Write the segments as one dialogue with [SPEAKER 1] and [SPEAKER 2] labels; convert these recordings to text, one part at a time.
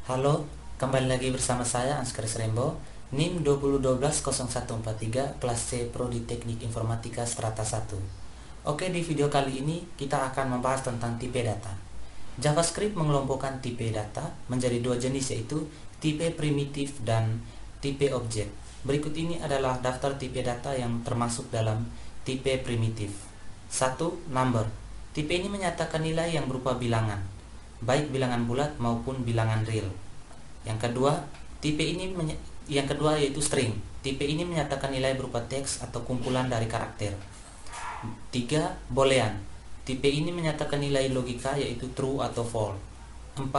[SPEAKER 1] Halo, kembali lagi bersama saya Anskaris Rembo, NIM 20120143, kelas C Prodi Teknik Informatika Strata 1. Oke, di video kali ini kita akan membahas tentang tipe data. JavaScript mengelompokkan tipe data menjadi dua jenis, yaitu tipe primitif dan tipe objek. Berikut ini adalah daftar tipe data yang termasuk dalam tipe primitif. 1. Number. Tipe ini menyatakan nilai yang berupa bilangan, baik bilangan bulat maupun bilangan real. Yang kedua yaitu string. Tipe ini menyatakan nilai berupa teks atau kumpulan dari karakter. 3. Boolean. Tipe ini menyatakan nilai logika, yaitu true atau false. 4.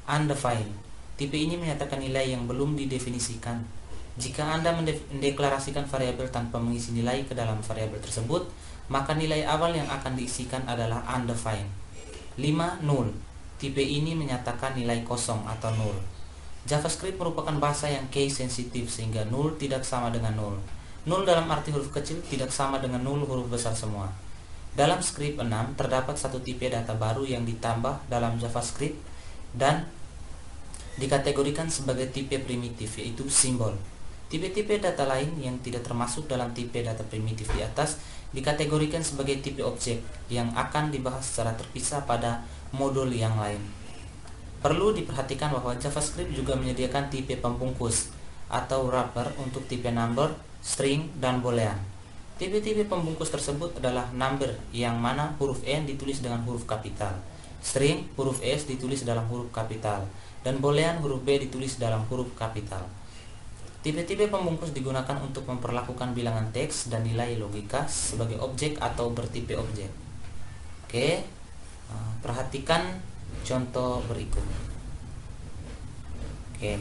[SPEAKER 1] Undefined. Tipe ini menyatakan nilai yang belum didefinisikan. Jika Anda mendeklarasikan variabel tanpa mengisi nilai ke dalam variabel tersebut, maka nilai awal yang akan diisikan adalah undefined. 5. Null. Tipe ini menyatakan nilai kosong atau null. JavaScript merupakan bahasa yang case sensitif, sehingga null tidak sama dengan null. Null dalam arti huruf kecil tidak sama dengan null huruf besar semua. Dalam script 6 terdapat satu tipe data baru yang ditambah dalam JavaScript dan dikategorikan sebagai tipe primitif, yaitu simbol. Tipe-tipe data lain yang tidak termasuk dalam tipe data primitif di atas dikategorikan sebagai tipe objek yang akan dibahas secara terpisah pada modul yang lain. Perlu diperhatikan bahwa JavaScript juga menyediakan tipe pembungkus atau wrapper untuk tipe number, string, dan boolean. Tipe-tipe pembungkus tersebut adalah number, yang mana huruf N ditulis dengan huruf kapital, string huruf S ditulis dalam huruf kapital, dan boolean huruf B ditulis dalam huruf kapital. Tipe-tipe pembungkus digunakan untuk memperlakukan bilangan teks dan nilai logika sebagai objek atau bertipe objek. Oke, perhatikan contoh berikut. Oke.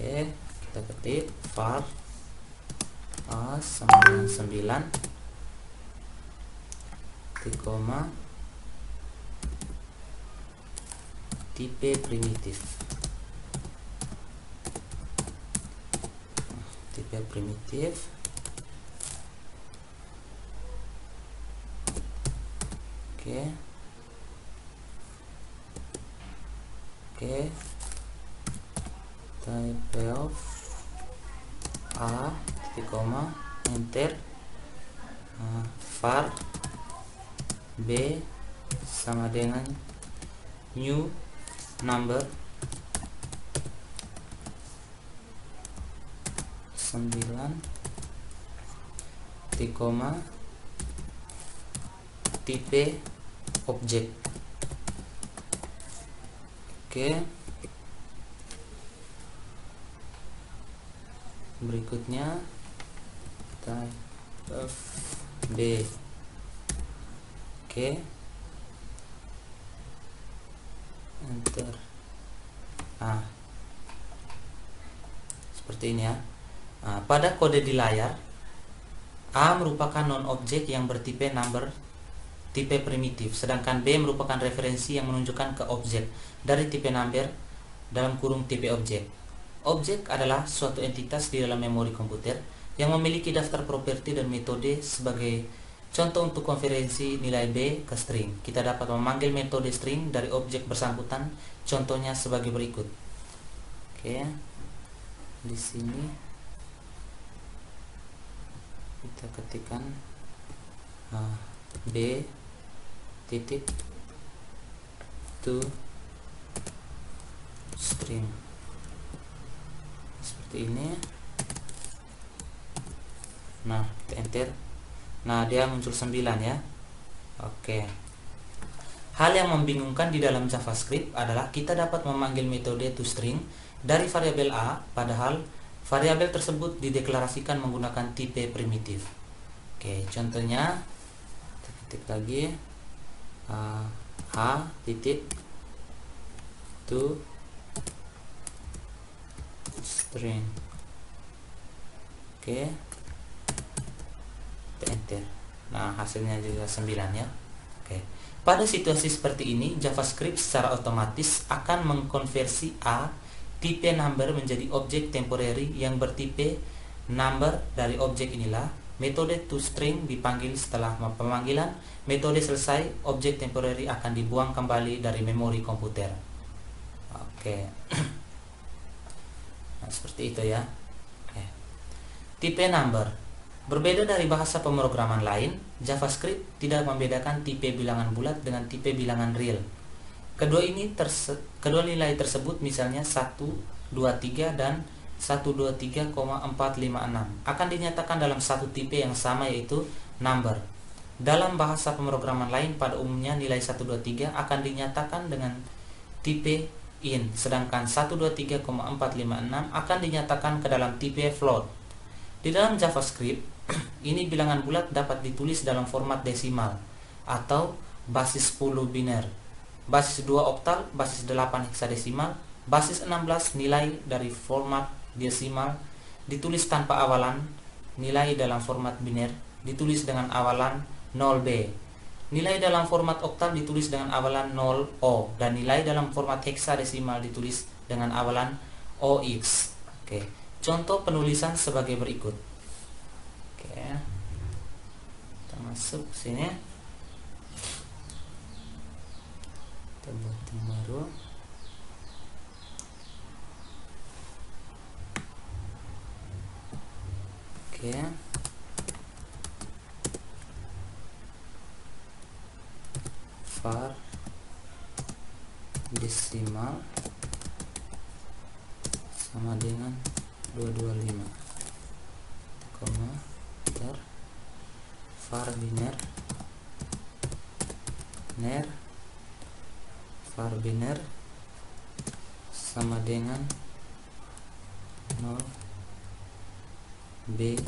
[SPEAKER 1] Kita ketik var a sama 9 tipe primitif. Tipe primitif. Oke. Type of a titik koma enter var b sama dengan new number 9 titik koma tipe objek. Oke. Berikutnya type of b. Oke. Enter. Seperti ini ya. Pada kode di layar, A merupakan non-objek yang bertipe number tipe primitif, sedangkan B merupakan referensi yang menunjukkan ke objek dari tipe number dalam kurung tipe objek. Objek adalah suatu entitas di dalam memori komputer yang memiliki daftar properti dan metode. Sebagai contoh untuk konversi nilai B ke string, kita dapat memanggil metode string dari objek bersangkutan. Contohnya sebagai berikut. Oke. Di sini kita ketikkan B titik to string seperti ini. Nah, kita enter. Nah, dia muncul 9 ya. Oke. Hal yang membingungkan di dalam JavaScript adalah kita dapat memanggil metode toString dari variabel A, padahal variabel tersebut dideklarasikan menggunakan tipe primitif. Oke, contohnya kita ketik lagi a titik to string. Oke, kita enter. Nah, hasilnya juga 9 ya. Oke. Pada situasi seperti ini, JavaScript secara otomatis akan mengkonversi A tipe number menjadi objek temporary yang bertipe number. Dari objek inilah Metode toString dipanggil setelah pemanggilan. Metode selesai, objek temporary akan dibuang kembali dari memori komputer. Oke. Nah, seperti itu ya. Oke. Tipe number. Berbeda dari bahasa pemrograman lain, JavaScript tidak membedakan tipe bilangan bulat dengan tipe bilangan real. Kedua nilai tersebut, misalnya 1, 2, 3 dan 123,456 akan dinyatakan dalam satu tipe yang sama, yaitu number. Dalam bahasa pemrograman lain, pada umumnya nilai 123 akan dinyatakan dengan tipe int, sedangkan 123,456 akan dinyatakan ke dalam tipe float. Di dalam JavaScript, ini bilangan bulat dapat ditulis dalam format desimal atau basis 10 biner, basis 2 oktal, basis 8 heksadesimal, basis 16 nilai dari format desimal ditulis tanpa awalan, nilai dalam format biner ditulis dengan awalan 0b, nilai dalam format oktal ditulis dengan awalan 0o, dan nilai dalam format heksadesimal ditulis dengan awalan ox. Oke, contoh penulisan sebagai berikut. Oke, kita masuk sini, kita buat yang baru. Oke, var desimal sama dengan 225, koma, var biner var biner sama dengan 0 B 1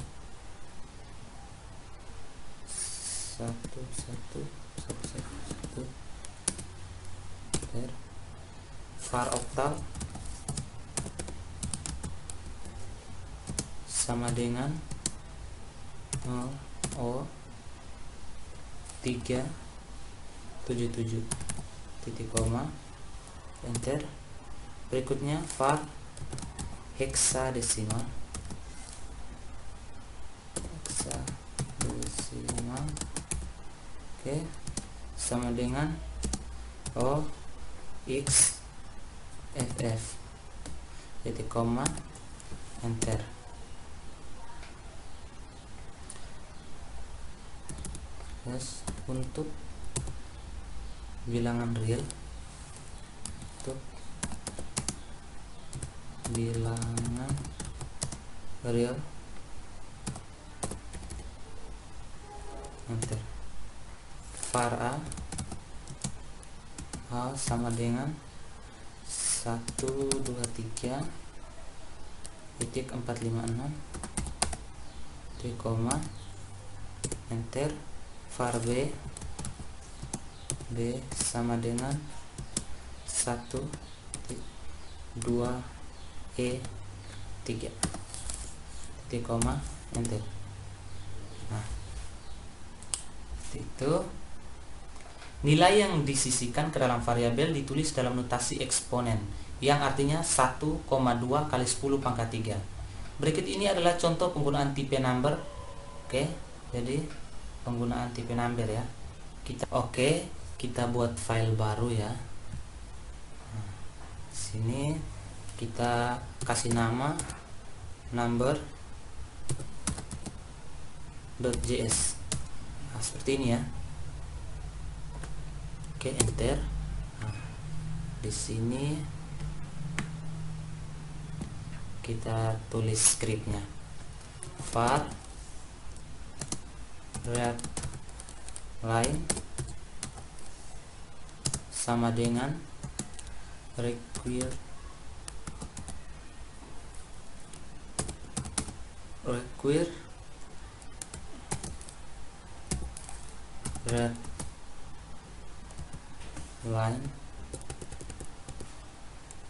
[SPEAKER 1] var oktal sama dengan 0 O 377 titik koma, enter. Berikutnya var heksadesimal oke, sama dengan O x ff titik koma, enter. Terus untuk bilangan real, enter. Var a sama dengan 123 titik 456 titik koma, enter. Var b sama dengan 1 2 e 3 titik koma, enter. Nah, itu nilai yang disisihkan ke dalam variabel ditulis dalam notasi eksponen, yang artinya 1,2 kali 10 pangkat 3. Berikut ini adalah contoh penggunaan tipe number. Oke, jadi penggunaan tipe number ya. Kita buat file baru ya. Nah, sini kita kasih nama number.js. Nah, seperti ini ya. Oke, enter. Nah, di sini kita tulis scriptnya. var readline sama dengan require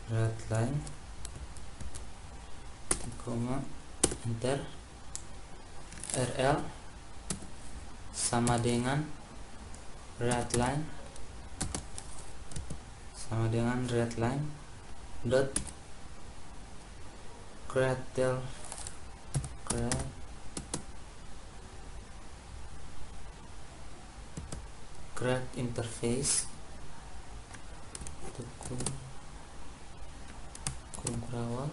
[SPEAKER 1] readline koma, enter. rl sama dengan readline dot graph interface kurung kurawal,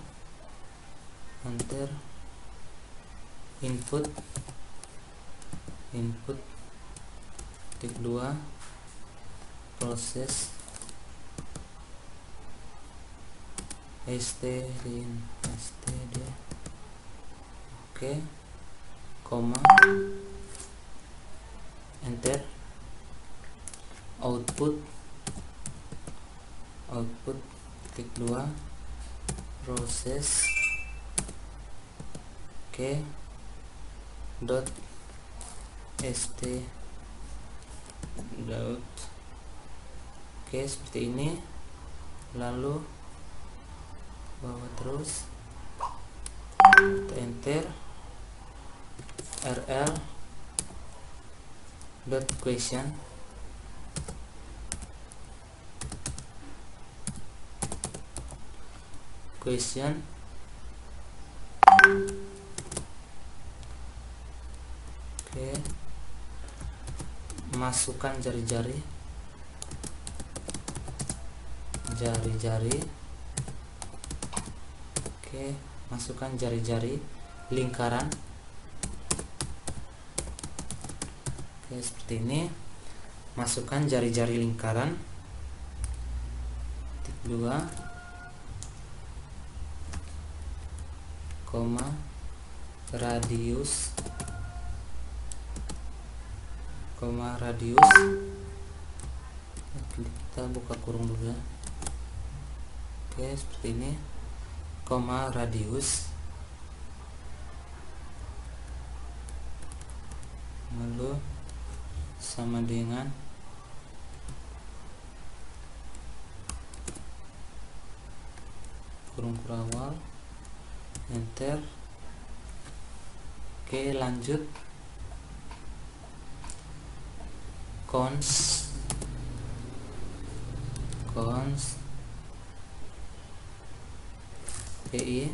[SPEAKER 1] enter, input titik 2 proses std, oke, koma, enter, output titik 2 proses, oke, dot oke, seperti ini. Lalu bawah terus, enter, rl dot question, oke, masukkan jari-jari, oke, masukkan jari-jari lingkaran, oke, seperti ini. Masukkan jari-jari lingkaran, titik 2 koma radius, kita buka kurung dulu ya. Oke, seperti ini, koma radius, lalu sama dengan kurung kurawal, enter, oke, lanjut, cons pi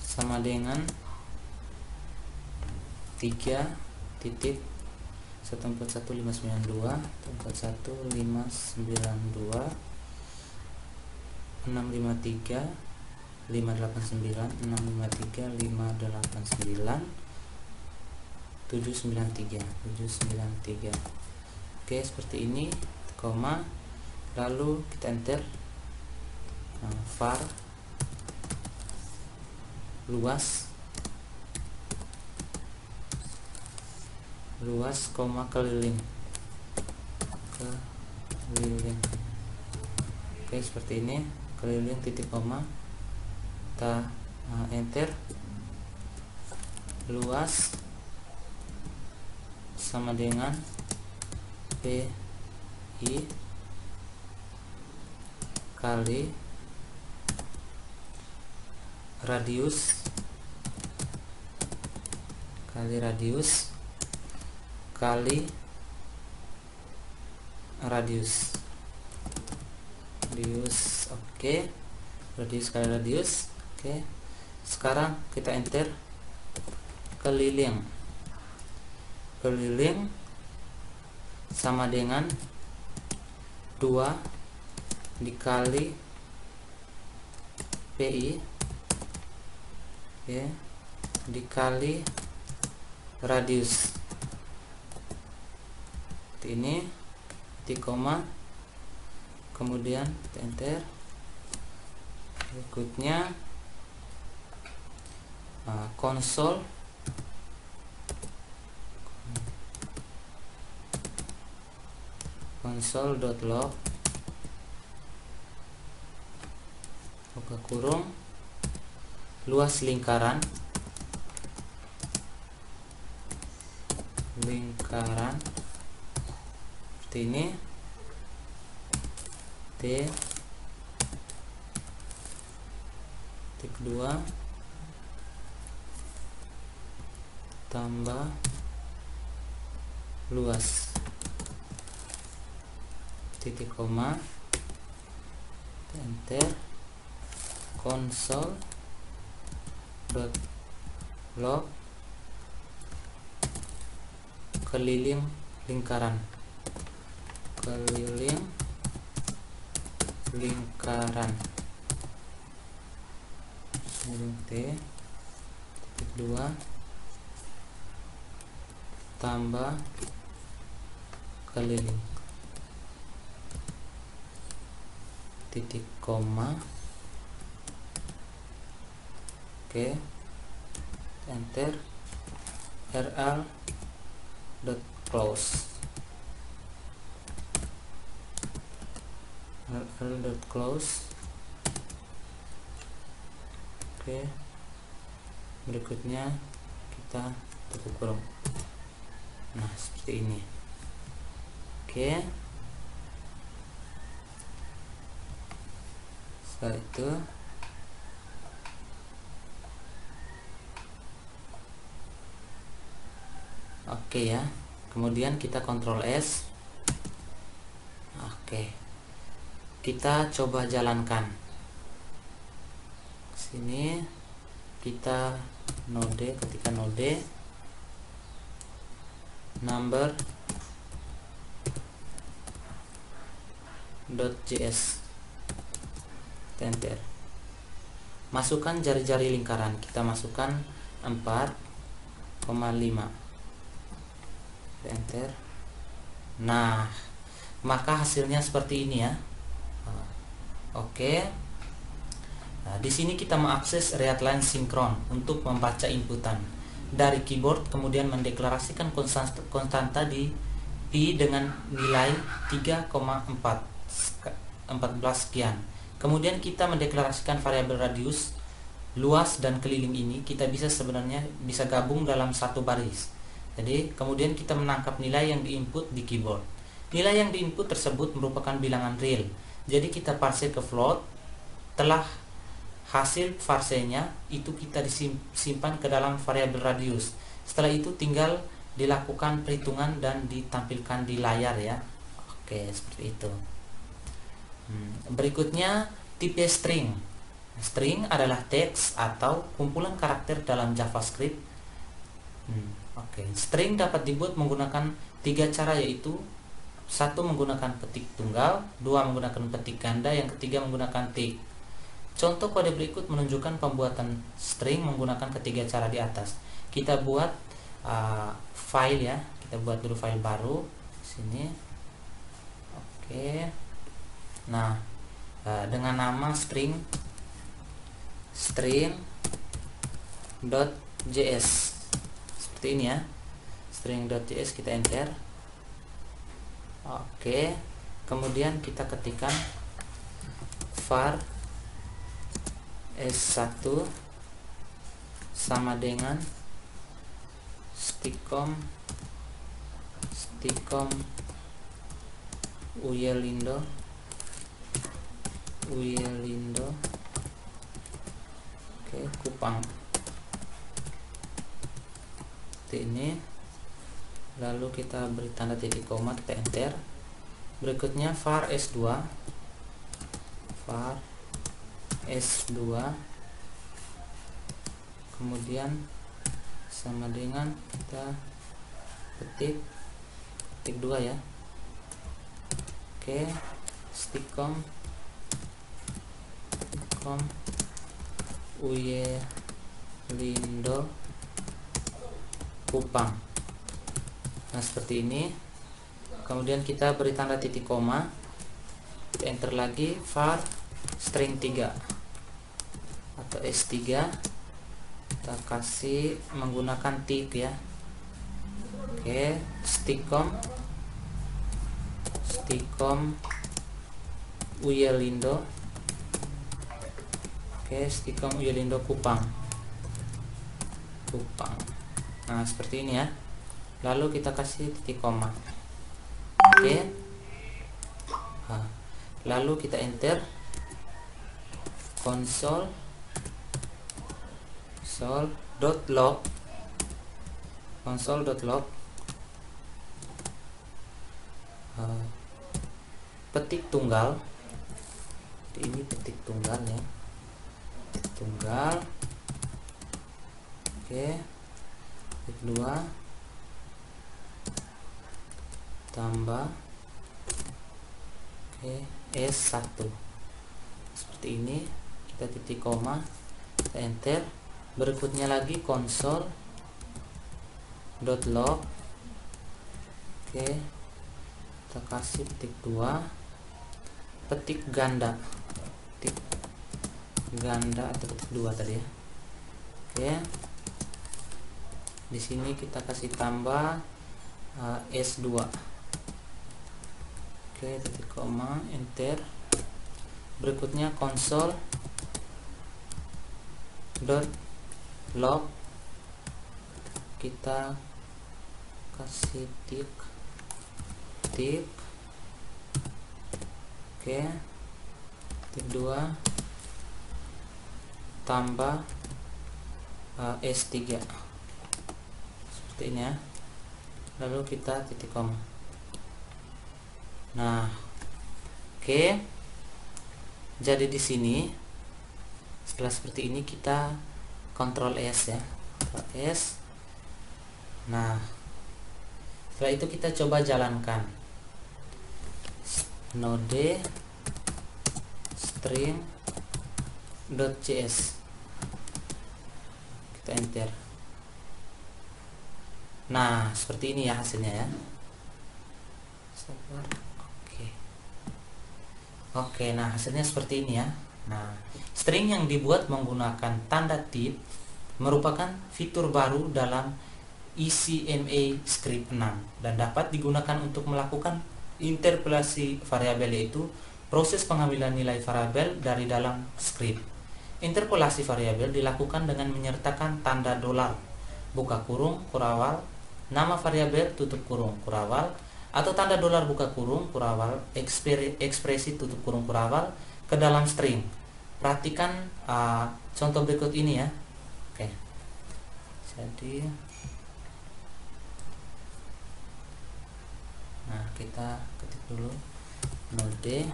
[SPEAKER 1] sama dengan 3.141.592 653 589 793. Oke, seperti ini, koma, lalu kita enter, var luas, koma keliling, oke, seperti ini, keliling titik koma, kita enter, luas sama dengan pi kali radius kali radius, oke, radius kali radius, oke. Sekarang kita enter keliling sama dengan 2 dikali pi, ya, dikali radius, seperti ini, titik koma, kemudian enter. Berikutnya console.log buka kurung, luas lingkaran seperti ini, t titik 2 tambah luas, titik koma, enter, console.log keliling lingkaran, keliling lingkaran, T titik 2 tambah keliling titik koma. Oke, enter. rl dot close, rl dot close. Oke, berikutnya kita tutup kurung. Nah, seperti ini. Oke, setelah itu oke ya, kemudian kita Ctrl S. Oke, kita coba jalankan. Sini kita node, ketika node number .js, enter. Masukkan jari-jari lingkaran, kita masukkan 4,5, enter. Nah, maka hasilnya seperti ini ya. Oke. Nah, di sini kita mengakses readline sinkron untuk membaca inputan dari keyboard, kemudian mendeklarasikan konstanta di pi dengan nilai 3,14 sekian. Kemudian kita mendeklarasikan variabel radius, luas dan keliling ini kita sebenarnya bisa gabung dalam satu baris. Jadi kemudian kita menangkap nilai yang diinput di keyboard. Nilai yang diinput tersebut merupakan bilangan real. Jadi kita parse ke float. Telah hasil parsenya itu kita disimpan ke dalam variabel radius. Setelah itu tinggal dilakukan perhitungan dan ditampilkan di layar ya. Oke, seperti itu. Berikutnya tipe string. String adalah teks atau kumpulan karakter dalam JavaScript. Oke, string dapat dibuat menggunakan 3 cara, yaitu 1 menggunakan petik tunggal, 2 menggunakan petik ganda, yang ketiga menggunakan tick. Contoh kode berikut menunjukkan pembuatan string menggunakan ketiga cara di atas. Kita buat file ya, kita buat dulu file baru sini. Oke. Nah, dengan nama string.js seperti ini ya, string.js, kita enter. Oke, kemudian kita ketikkan var s1 sama dengan stickom uyelindo oke, Kupang. Seperti ini. Lalu kita beri tanda titik koma, kita enter. Berikutnya var s2 kemudian sama dengan kita ketik 2 ya. Oke, stickom uyelindo Kupang. Nah, seperti ini. Kemudian kita beri tanda titik koma, kita enter lagi var string 3 atau S3, kita kasih menggunakan tick ya. Oke, stickom uyelindo. Oke, stickom uyelindo Kupang. Nah, seperti ini ya. Lalu kita kasih titik koma. Oke. Lalu kita enter console.log petik tunggal. Ini petik tunggal ya, petik tunggal. Oke, titik 2 tambah S1 seperti ini. Kita titik koma, kita enter. Berikutnya lagi console.log. Kita kasih titik 2, petik ganda atau petik 2 tadi ya. Di sini kita kasih tambah S2. Titik koma, enter. Berikutnya console.log, kita kasih titik 2 tambah S3 seperti ini ya. Lalu kita titik koma. Nah, jadi di sini setelah seperti ini kita Ctrl S ya, Ctrl S. Nah, setelah itu kita coba jalankan node string.cs, kita enter. Nah, seperti ini ya hasilnya ya. Oke, nah hasilnya seperti ini ya. Nah, string yang dibuat menggunakan tanda tip merupakan fitur baru dalam ECMA script 6 dan dapat digunakan untuk melakukan interpolasi variabel, yaitu proses pengambilan nilai variabel dari dalam script. Interpolasi variabel dilakukan dengan menyertakan tanda dolar, buka kurung, kurawal, nama variabel, tutup kurung, kurawal, atau tanda dolar buka kurung, kurawal, ekspresi tutup kurung, kurawal ke dalam string. Perhatikan contoh berikut ini ya. Jadi kita ketik dulu node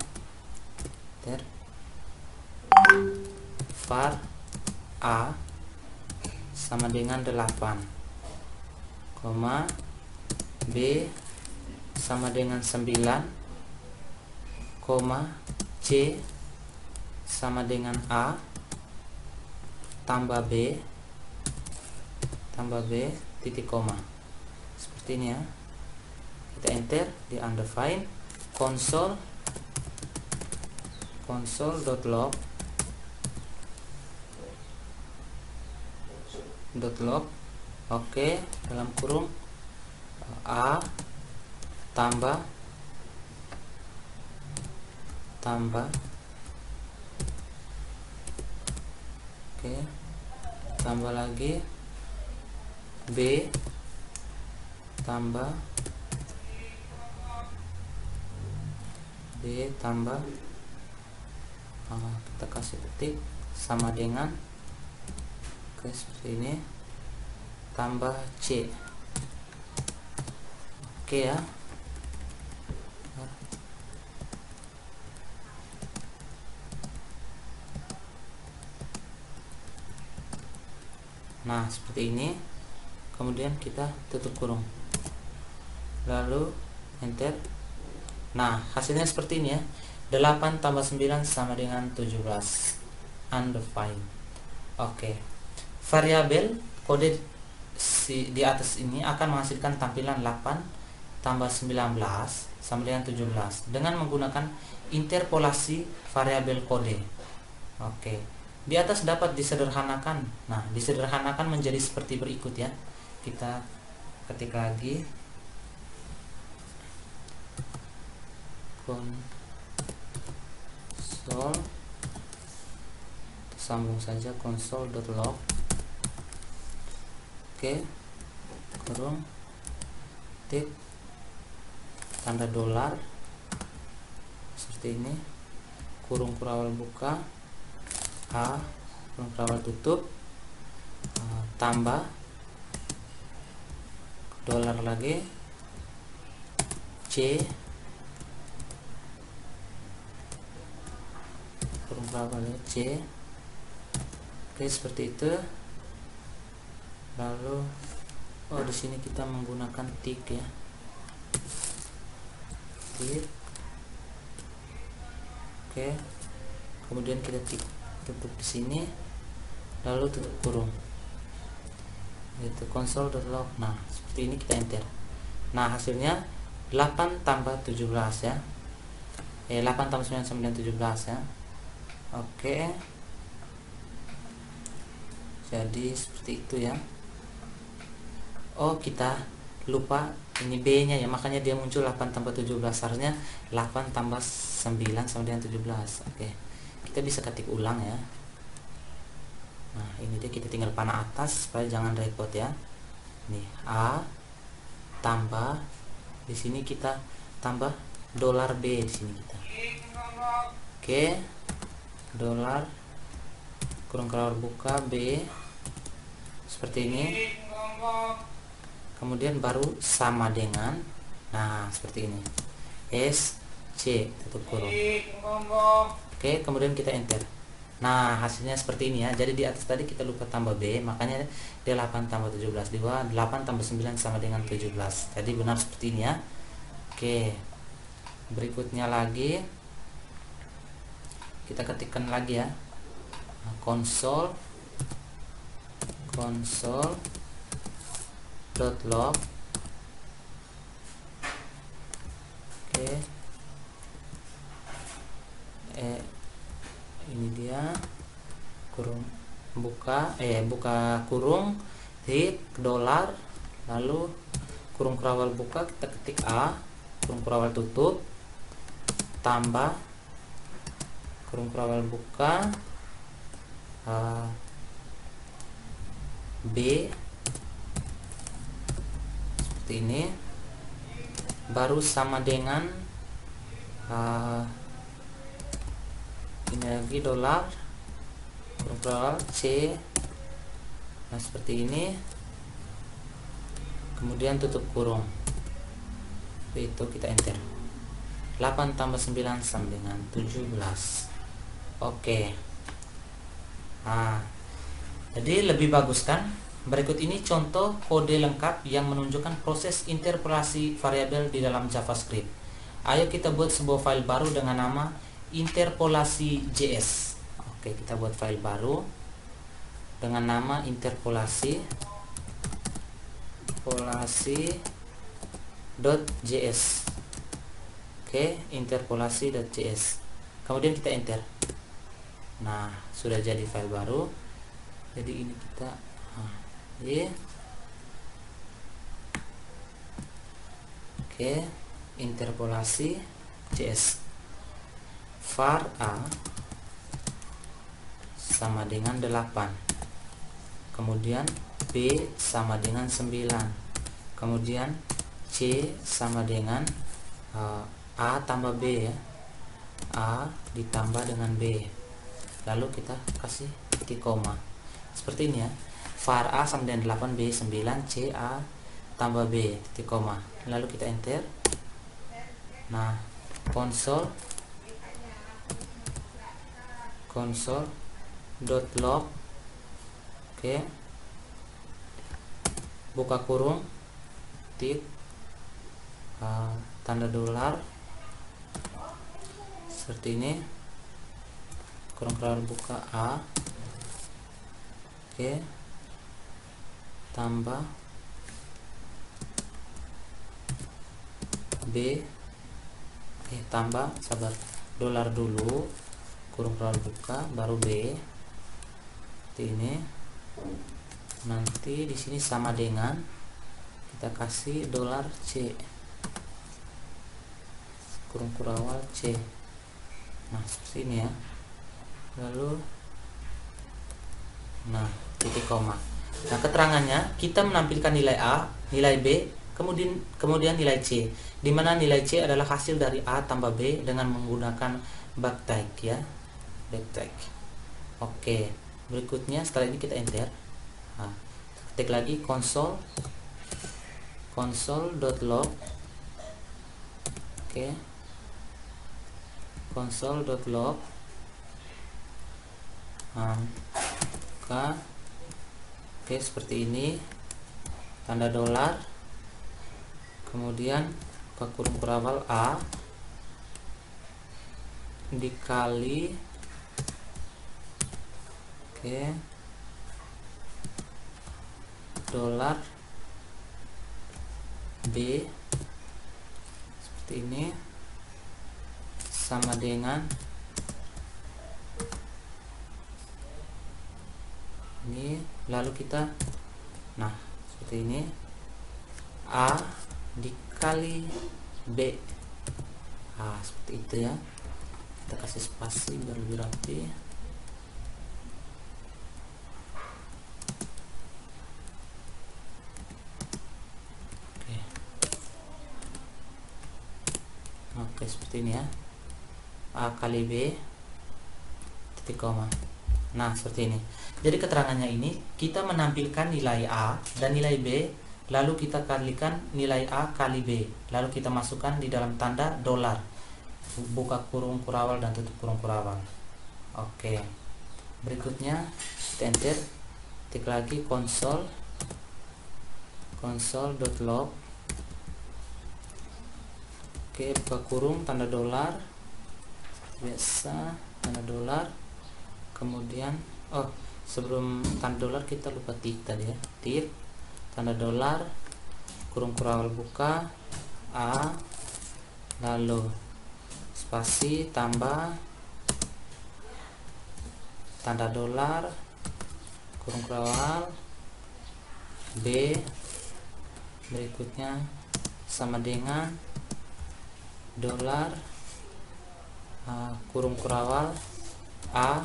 [SPEAKER 1] var a sama dengan 8, b sama dengan 9, c sama dengan a tambah b titik koma. Seperti ini ya. Kita enter di undefined console.log dalam kurung a tambah tambah lagi b tambah kita kasih petik sama dengan seperti ini tambah c. Ya. Nah, seperti ini. Kemudian kita tutup kurung, lalu enter. Nah, hasilnya seperti ini ya. 8 tambah 9 sama dengan 17. Undefined. Variabel kode di atas ini akan menghasilkan tampilan 8 tambah 19 sama dengan 17 dengan menggunakan interpolasi variabel kode. Di atas dapat disederhanakan. Nah, disederhanakan menjadi seperti berikut ya. Kita ketik lagi console, sambung saja console.log, kurung titik tanda dolar seperti ini, kurung kurawal buka, a kurung kurawal tutup, tambah dolar lagi, c kurung kurawal c. Seperti itu. Lalu di sini kita menggunakan tik ya. tit. Oke, kemudian kita tutup di sini, lalu tutup kurung itu console.log. Nah seperti ini, kita enter. Nah hasilnya 8 tambah 17 ya, 8 tambah 9 9 17 ya. Oke, jadi seperti itu ya. Oh, kita lupa ini B nya ya, makanya dia muncul 8 tambah 17, harusnya 8 tambah 9 sama dengan 17. Oke, kita bisa ketik ulang ya. Nah ini dia, kita tinggal panah atas supaya jangan repot ya. Nih A tambah, di sini kita tambah dolar B di sini kita. Oke, dolar kurung kerawal buka B seperti ini. Kemudian baru sama dengan, nah seperti ini, S C tutup kurung. Oke, kemudian kita enter. Nah hasilnya seperti ini ya. Jadi di atas tadi kita lupa tambah B, makanya dia 8 tambah 17, di bawah 8 tambah 9 sama dengan 17. Jadi benar seperti ini ya. Oke, berikutnya lagi kita ketikkan lagi ya, console log. Oke, ini dia kurung buka kurung hit dolar, lalu kurung kerawal buka, kita ketik A, kurung kerawal tutup, tambah kurung kerawal buka B seperti ini, baru sama dengan ini lagi dolar kurung kerawal C. Nah seperti ini, kemudian tutup kurung itu, kita enter. 8 tambah 9 sama dengan 17. Oke, nah jadi lebih bagus kan. Berikut ini contoh kode lengkap yang menunjukkan proses interpolasi variabel di dalam JavaScript. Ayo kita buat sebuah file baru dengan nama interpolasi.js. Oke, kita buat file baru dengan nama interpolasi.js. Oke, interpolasi.js. Kemudian kita enter. Nah, sudah jadi file baru. Jadi ini kita Oke, interpolasi JS. Var A sama dengan 8, kemudian B sama dengan 9, kemudian C sama dengan A tambah B ya, A ditambah dengan B, lalu kita kasih titik koma seperti ini ya. Var A sama dengan 8, B 9, C A tambah B titik koma, lalu kita enter. Nah console.log. Oke, buka kurung titik tanda dolar seperti ini, kurung kerawal buka A. Oke, tambah B, tambah sabar, dolar dulu, kurung kerawal buka, baru B seperti ini. Nanti di sini sama dengan, kita kasih dolar C, kurung kerawal C. Nah seperti ini ya, lalu titik koma. Nah keterangannya, kita menampilkan nilai A, nilai B, kemudian nilai C, di mana nilai C adalah hasil dari A tambah B dengan menggunakan backtag ya, backtag. Oke, berikutnya setelah ini kita enter. Nah, ketik lagi console.log. Oke, console.log angka. Oke, seperti ini, tanda dolar, kemudian ke kurung kerawal A, dikali dolar B seperti ini sama dengan ini, lalu kita seperti ini A dikali B. Seperti itu ya, kita kasih spasi biar lebih rapi. Oke, seperti ini ya, A kali B titik koma. Seperti ini. Jadi keterangannya ini kita menampilkan nilai A dan nilai B, lalu kita kalikan nilai A kali B, lalu kita masukkan di dalam tanda dolar, buka kurung kurawal dan tutup kurung kurawal. Oke, berikutnya kita enter, ketik lagi console.log. Oke, buka kurung tanda dolar biasa, tanda dolar. Kemudian sebelum tanda dolar kita lupa tik tadi ya, tik tanda dolar kurung kurawal buka A, lalu spasi tambah tanda dolar kurung kurawal B, berikutnya sama dengan dolar kurung kurawal A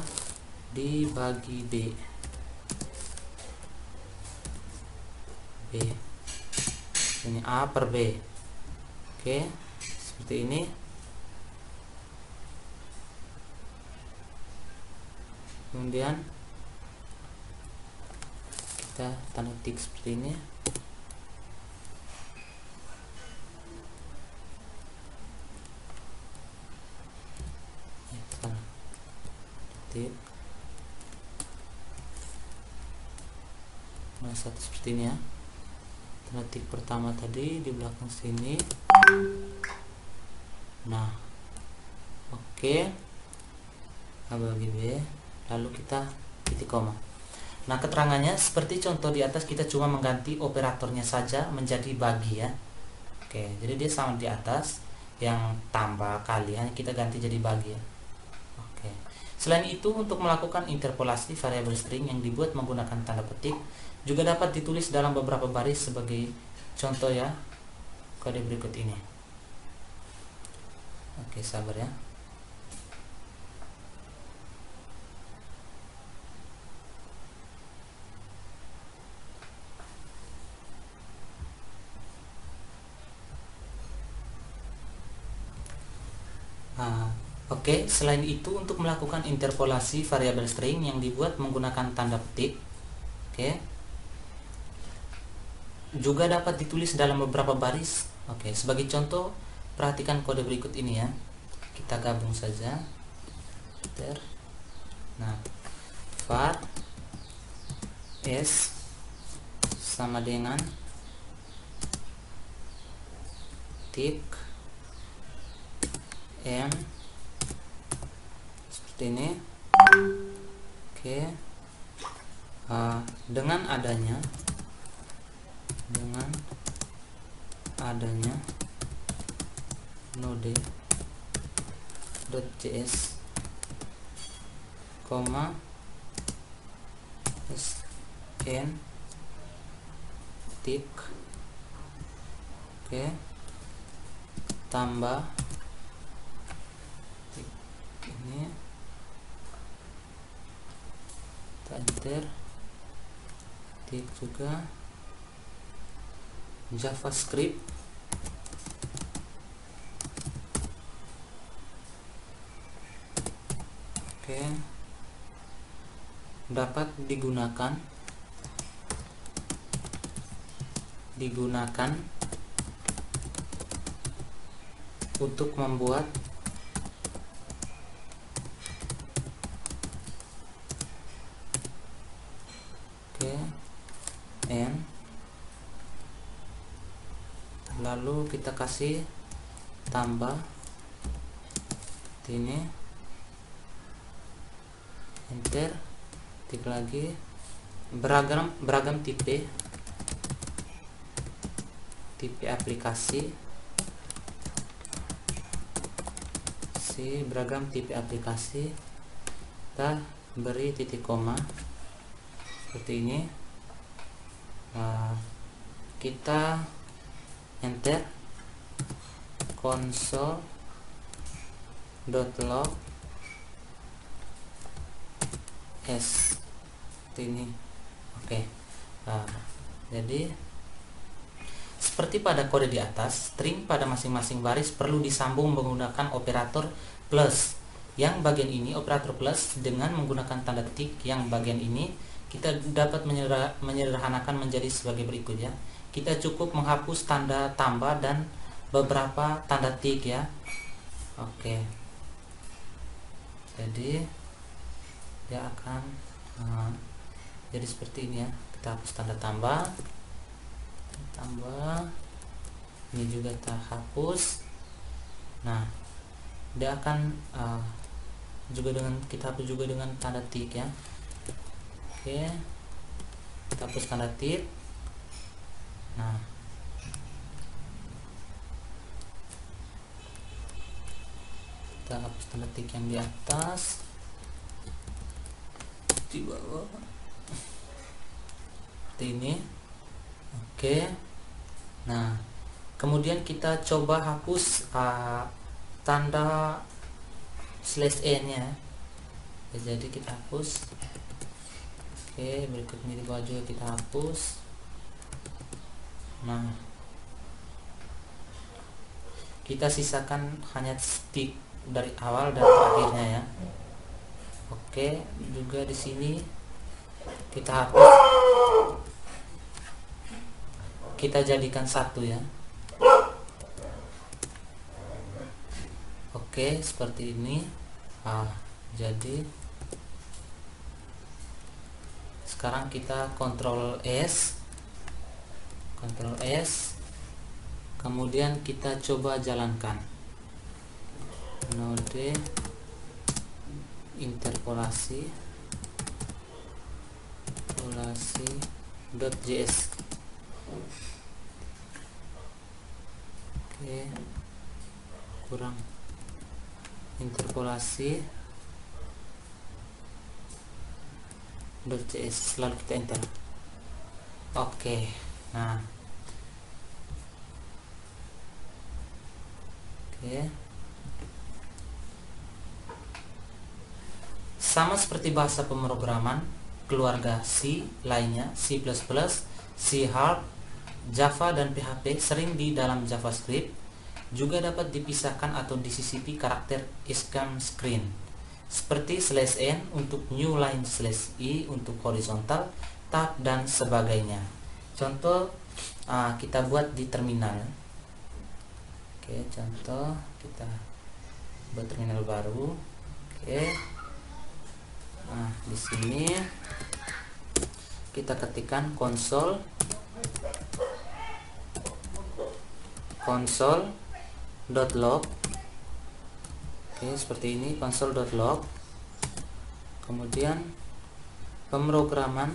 [SPEAKER 1] dibagi B. Ini A per B. Oke, seperti ini. Kemudian kita tanda tik seperti ini. Tik satu seperti ini ya, tanda tik pertama tadi di belakang sini. Oke, A bagi B, lalu kita titik koma. Keterangannya seperti contoh di atas, kita cuma mengganti operatornya saja menjadi bagi ya. Oke, jadi dia sama di atas, yang tambah kali hanya kita ganti jadi bagi ya. Oke. Selain itu, untuk melakukan interpolasi variabel string yang dibuat menggunakan tanda petik juga dapat ditulis dalam beberapa baris sebagai contoh ya, kode berikut ini. Oke, sabar ya. Oke, selain itu untuk melakukan interpolasi variabel string yang dibuat menggunakan tanda petik, juga dapat ditulis dalam beberapa baris. Oke, sebagai contoh perhatikan kode berikut ini ya. Kita gabung saja. Var S sama dengan tik M seperti ini. Oke, dengan adanya node.js, scan tik, tambah ini, enter, tik juga JavaScript, dapat digunakan untuk membuat n, lalu kita kasih tambah ini enter, ketik lagi beragam tipe aplikasi, beragam tipe aplikasi, kita beri titik koma seperti ini. Kita enter console.log s seperti ini. Oke. Jadi seperti pada kode di atas, string pada masing-masing baris perlu disambung menggunakan operator plus. Yang bagian ini operator plus dengan menggunakan tanda tik. Yang bagian ini kita dapat menyederhanakan menjadi sebagai berikut ya. Kita cukup menghapus tanda tambah dan beberapa tanda tik ya. Oke. Jadi dia akan jadi seperti ini ya. Kita hapus tanda tambah, ini juga kita hapus. Nah, dia akan kita hapus juga dengan tanda tik ya. Oke, kita hapus tanda tik. Nah, kita hapus tanda tik yang di atas, di bawah seperti ini. Oke. Nah, kemudian kita coba hapus tanda /n nya. Jadi kita hapus. Oke, berikutnya di bawah juga kita hapus. Nah, kita sisakan hanya stick dari awal dan akhirnya ya. Oke, juga di sini kita hapus. Kita jadikan satu ya. Oke, seperti ini. Jadi sekarang kita Ctrl S, kemudian kita coba jalankan node interpolasi.js. Oke, kurang interpolasi.js, lalu kita enter. Oke. Nah, oke, sama seperti bahasa pemrograman keluarga C lainnya, C++, C#, Java dan PHP sering di dalam JavaScript juga dapat dipisahkan atau disisipi karakter escape screen seperti /n untuk new line, /i untuk horizontal, tab dan sebagainya. Contoh kita buat di terminal. Oke, contoh kita buat terminal baru. Oke. Nah, di sini kita ketikkan console.log. Oke, seperti ini, console.log. Kemudian pemrograman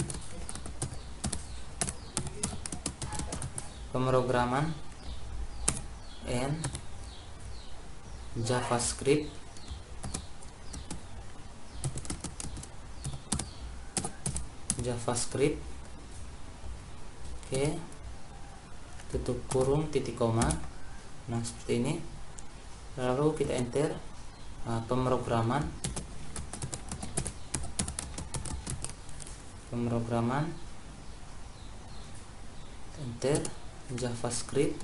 [SPEAKER 1] n JavaScript oke, tutup kurung titik koma. Nah, seperti ini. Lalu kita enter pemrograman enter JavaScript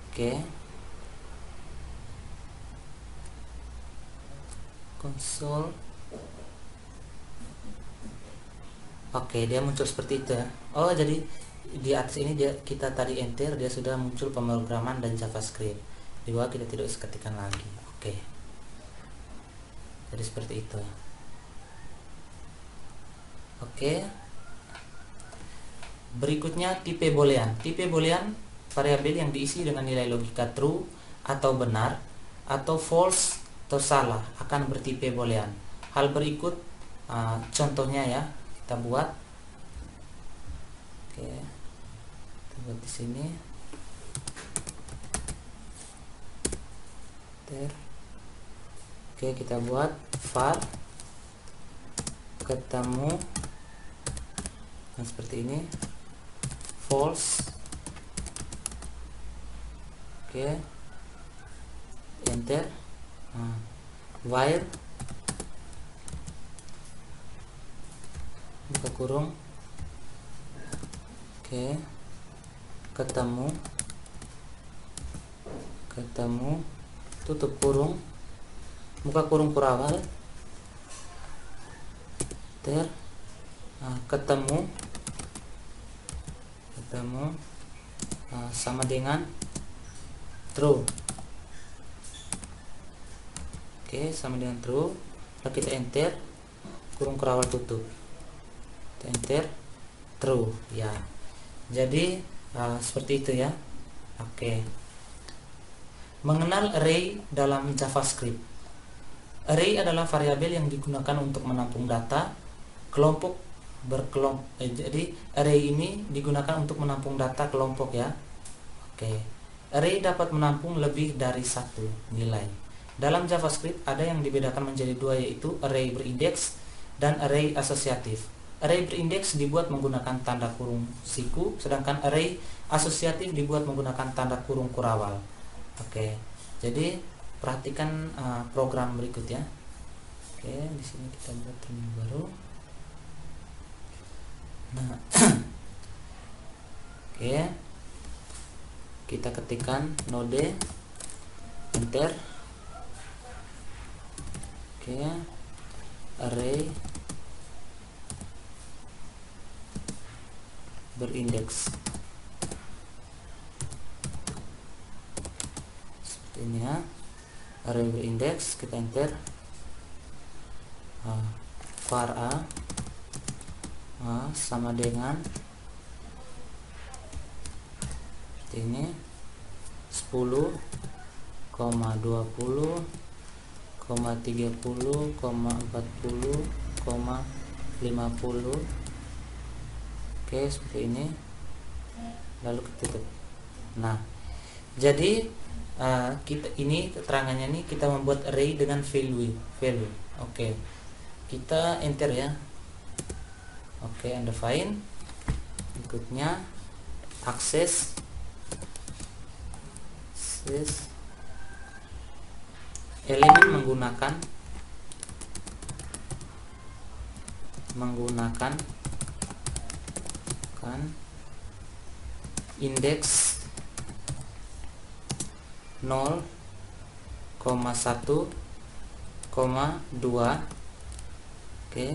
[SPEAKER 1] oke, konsol. Oke, dia muncul seperti itu ya. Oh, jadi di atas ini kita tadi enter, dia sudah muncul pemrograman dan JavaScript. Di bawah kita tidak usah ketikkan lagi. Oke, jadi seperti itu. Oke. Berikutnya tipe boolean. Tipe boolean variabel yang diisi dengan nilai logika true atau benar atau false atau salah akan bertipe boolean. Hal berikut contohnya ya, kita buat. Oke. Kita buat di sini. Oke, kita buat var ketemu seperti ini, false. Oke, enter. While buka kurung, oke, ketemu tutup kurung, buka kurung kurawal, ketemu sama dengan true. Oke, sama dengan true. Lalu kita enter, kurung kurawal tutup, kita enter, true ya. Jadi seperti itu ya. Oke. Mengenal array dalam JavaScript. Array adalah variabel yang digunakan untuk menampung data kelompok berkelompok. Jadi array ini digunakan untuk menampung data kelompok ya. Oke. Array dapat menampung lebih dari satu nilai. Dalam JavaScript ada yang dibedakan menjadi dua, yaitu array berindeks dan array asosiatif. Array berindeks dibuat menggunakan tanda kurung siku, sedangkan array asosiatif dibuat menggunakan tanda kurung kurawal. Oke, jadi perhatikan program berikut ya. Oke, di sini kita buat terminal baru. Nah, oke, kita ketikkan node, enter. Oke, array berindeks. Ini ya, array berindeks, kita enter. Var a sama dengan seperti ini, 10, 20, 30, 40, 50. Oke, seperti ini. Lalu ketutup. Nah, jadi kita ini keterangannya nih, kita membuat array dengan value. Oke, kita enter ya. Oke, undefined. Berikutnya akses elemen menggunakan indeks 0, 1, 2. Oke,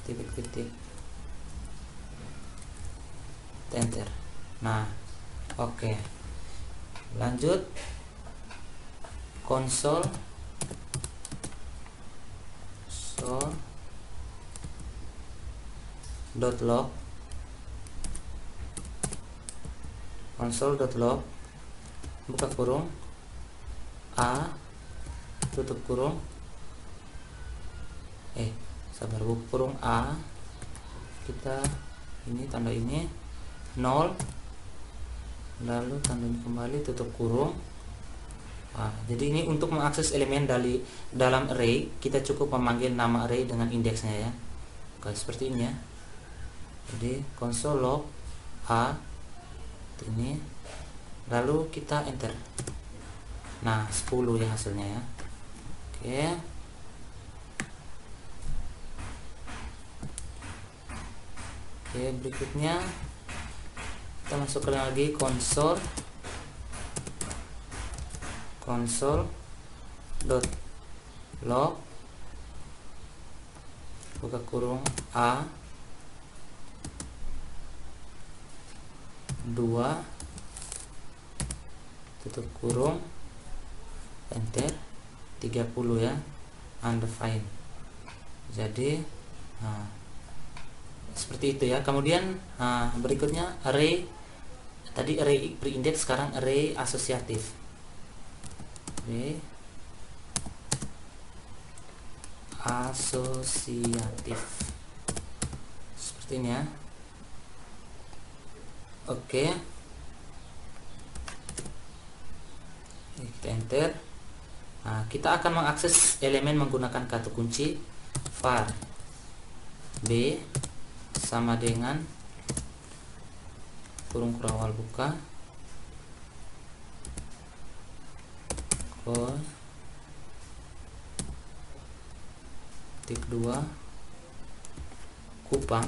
[SPEAKER 1] titik-titik, enter. Nah, oke, lanjut console.log buka kurung a, tutup kurung, buka kurung a, kita ini tanda ini 0, lalu tanda ini kembali, tutup kurung. Jadi ini untuk mengakses elemen dalam array, kita cukup memanggil nama array dengan indeksnya ya. Oke, seperti ini ya. Jadi console.log a ini, lalu kita enter. Nah, 10 ya hasilnya ya. Oke, berikutnya kita masukkan lagi console.log buka kurung a 2, tutup kurung, enter, 30 ya, undefined Jadi seperti itu ya. Kemudian berikutnya array, tadi array pre-index, sekarang array asosiatif. Array asosiatif seperti ini ya. Oke, kita enter. Kita akan mengakses elemen menggunakan kata kunci var b sama dengan kurung awal buka titik 2 Kupang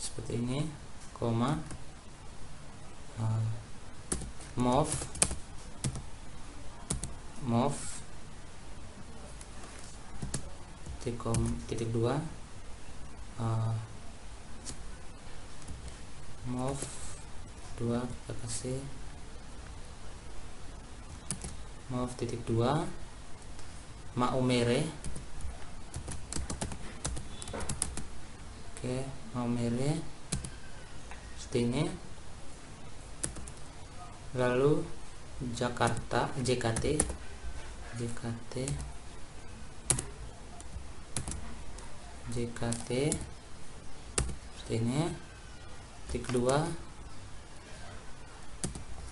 [SPEAKER 1] seperti ini, koma mov titik 2 mov 2, kita kasih mov titik 2 maumere. Oke, maumere seperti ini. Lalu Jakarta, JKT seperti ini, titik 2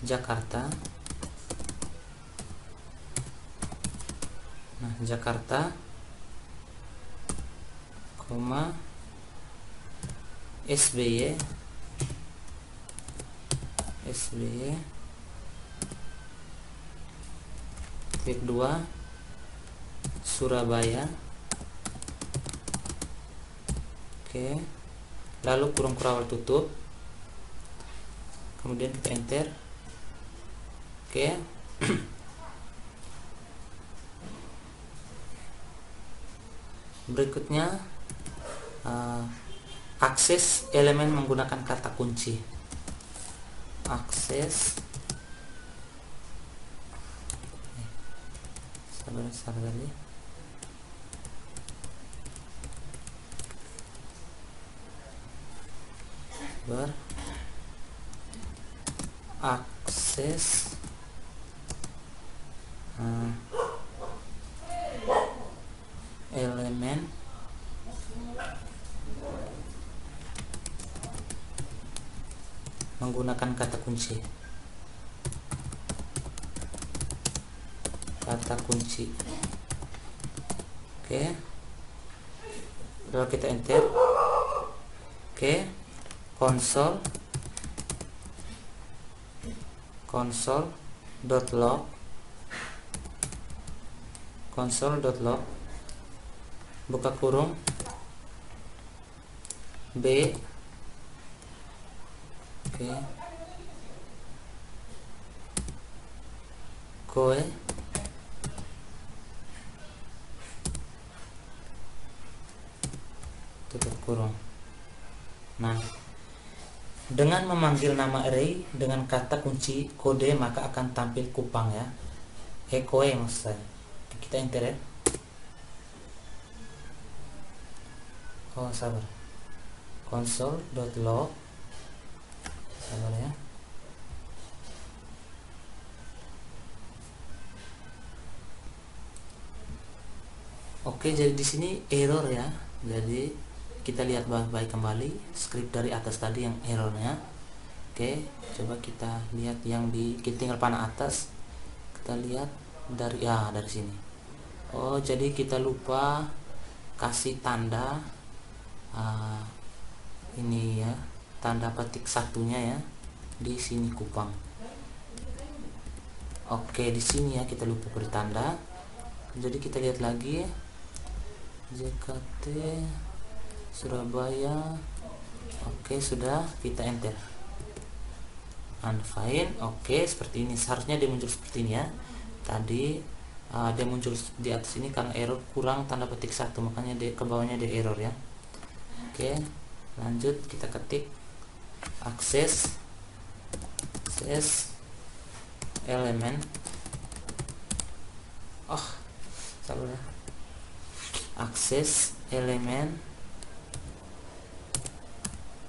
[SPEAKER 1] Jakarta. Nah, Jakarta, koma SBY titik 2 Surabaya. Oke, lalu kurung awal tutup, kemudian kita enter. Oke. Berikutnya akses elemen menggunakan kata kunci. Akses, sabar tadi. Akses elemen menggunakan kata kunci. Oke, lalu kita enter. Oke, console.log buka kurung b. Oke, koe tutup kurung. Nah, dengan memanggil nama array dengan kata kunci kode maka akan tampil Kupang ya. Koe maksud saya. Kita enter ya. Sabar. Console.log, sabar ya. Oke, jadi di sini error ya. Jadi kita lihat baik-baik kembali script dari atas tadi yang errornya. Oke, coba kita lihat yang kita tinggal panah atas. Kita lihat dari sini. Jadi kita lupa kasih tanda ini ya, tanda petik satunya ya di sini Kupang. Oke, di sini ya kita lupa beri tanda. Jadi kita lihat lagi JKT Surabaya. Oke, sudah, kita enter. Unfind. Oke, seperti ini. Seharusnya dia muncul seperti ini ya. Tadi dia muncul di atas ini karena error kurang tanda petik satu, makanya dia ke bawahnya dia error ya. Oke, lanjut kita ketik akses elemen. salah, akses elemen.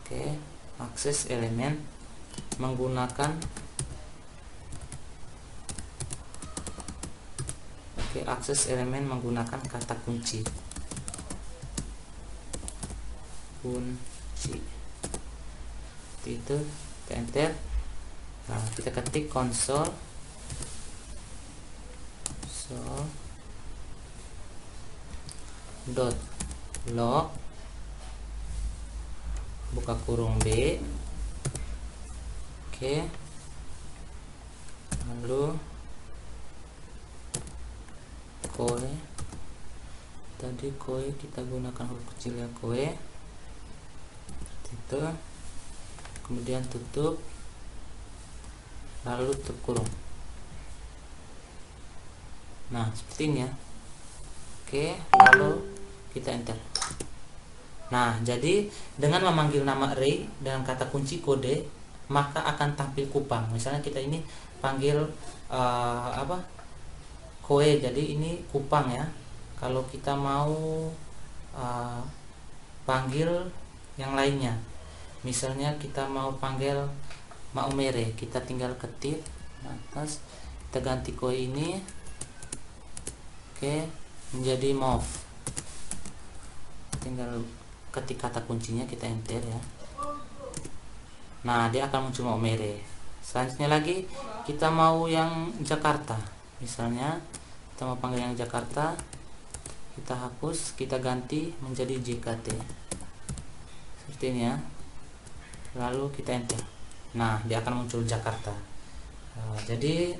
[SPEAKER 1] Oke, akses elemen menggunakan akses elemen menggunakan kata kunci. Itu kita enter. Nah, kita ketik console dot log buka kurung B. Oke, lalu koe, tadi koe kita gunakan huruf kecil ya, koe itu, kemudian tutup, lalu tutup kurung. Nah, seperti ini ya. Oke, lalu kita enter. Nah, jadi dengan memanggil nama array dengan kata kunci kode, maka akan tampil kupang. Misalnya kita ini panggil koe, jadi ini kupang ya. Kalau kita mau panggil yang lainnya, misalnya kita mau panggil maumere, kita tinggal ketik atas, kita ganti koe ini, oke, menjadi move. Tinggal ketik kata kuncinya, kita enter ya. Nah, dia akan muncul maumere. Selanjutnya lagi kita mau yang Jakarta, misalnya kita mau panggil yang Jakarta, kita hapus, kita ganti menjadi JKT seperti ini ya, lalu kita enter. Nah, dia akan muncul Jakarta. Jadi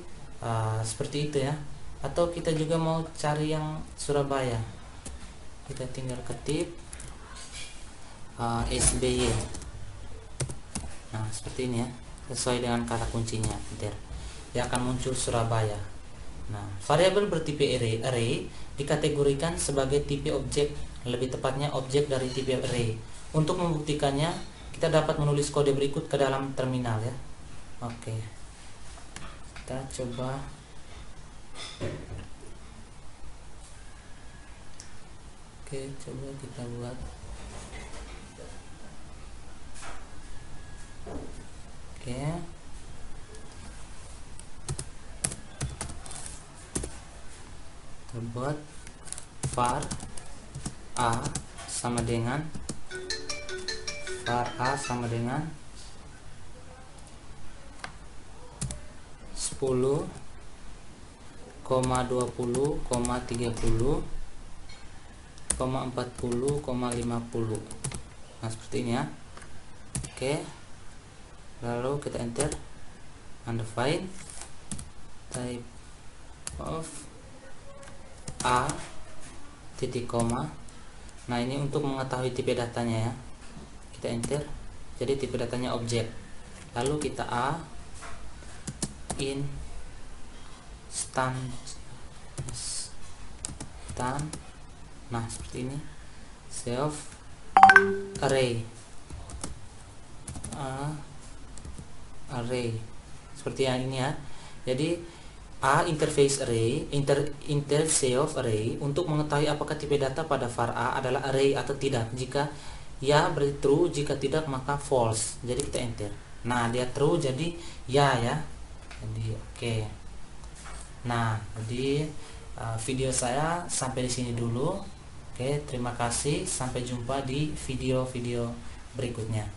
[SPEAKER 1] seperti itu ya. Atau kita juga mau cari yang Surabaya, kita tinggal ketik SBY. Nah, seperti ini ya, sesuai dengan kata kuncinya, enter. Dia akan muncul Surabaya. Nah, variabel bertipe array dikategorikan sebagai tipe objek, lebih tepatnya objek dari tipe array. Untuk membuktikannya, kita dapat menulis kode berikut ke dalam terminal ya. Oke, kita coba. Oke, coba kita buat. Oke, kita buat var a sama dengan 10, 20, 30, 40, 50. Nah, seperti ini ya. Oke, lalu kita enter, undefined type of a titik koma. Nah, ini untuk mengetahui tipe datanya ya, kita enter. Jadi tipe datanya objek, lalu kita a in stan. Nah, seperti ini, self array, array seperti yang ini ya. Jadi a interface array, self array untuk mengetahui apakah tipe data pada var a adalah array atau tidak. Jika ya berarti true, jika tidak maka false. Jadi kita enter. Nah, dia true jadi ya. Jadi oke. Nah, jadi video saya sampai di sini dulu. Oke, terima kasih. Sampai jumpa di video-video berikutnya.